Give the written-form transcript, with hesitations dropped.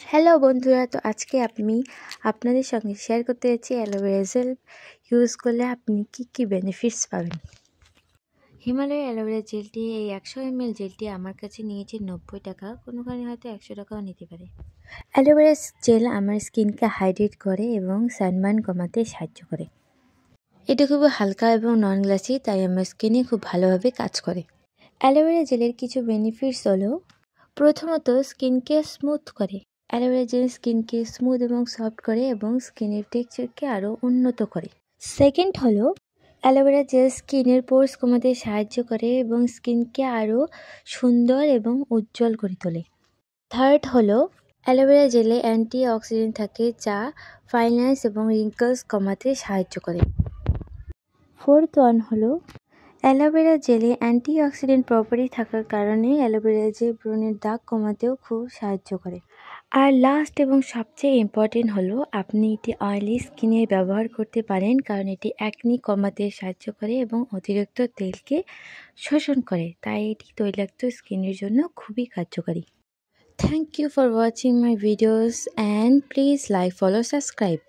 Hello বন্ধুরা, তো আজকে আমি আপনাদের সঙ্গে শেয়ার করতে যাচ্ছি অ্যালোভেরা জেল ইউজ করলে আপনি কি বেনিফিটস পাবেন। হিমালয়ের অ্যালোভেরা জেলটি, এই 100 ml জেলটি আমার কাছে নিয়েছে 90 টাকা, কোনো কারণে হয়তো 100 টাকাও নিতে পারে। অ্যালোভেরা জেল আমার স্কিনকে হাইড্রেট করে এবং সানবার্ন কমাতে সাহায্য করে। এটা খুব হালকা এবং নন গ্লাসি, তাই আমার স্কিনে খুব ভালোভাবে কাজ করে। অ্যালোভেরা জেলের কিছু বেনিফিটস হলো, প্রথমত স্কিনকে স্মুথ করে। অ্যালোভেরা জেল স্কিনকে স্মুথ এবং সফট করে এবং স্কিনের টেক্সচারকে আরও উন্নত করে। সেকেন্ড হলো, অ্যালোভেরা জেল স্কিনের পোর্স কমাতে সাহায্য করে এবং স্কিনকে আরও সুন্দর এবং উজ্জ্বল করে তোলে। থার্ড হলো, অ্যালোভেরা জেলে অ্যান্টি অক্সিডেন্ট থাকে যা ফাইন লাইনস এবং রিঙ্কলস কমাতে সাহায্য করে। ফোর্থ ওয়ান হলো, অ্যালোভেরা জেলে অ্যান্টি অক্সিডেন্ট প্রপার্টি থাকার কারণে অ্যালোভেরা জেল ব্রণের দাগ কমাতেও খুব সাহায্য করে। আর লাস্ট এবং সবচেয়ে ইম্পর্টেন্ট হলো, আপনি এটি অয়েলি স্কিনে ব্যবহার করতে পারেন কারণ এটি অ্যাকনি কমাতে সাহায্য করে এবং অতিরিক্ত তেলকে শোষণ করে, তাই এটি তৈলাক্ত স্কিনের জন্য খুবই কার্যকারী। Thank you for watching my videos and please like, follow, subscribe.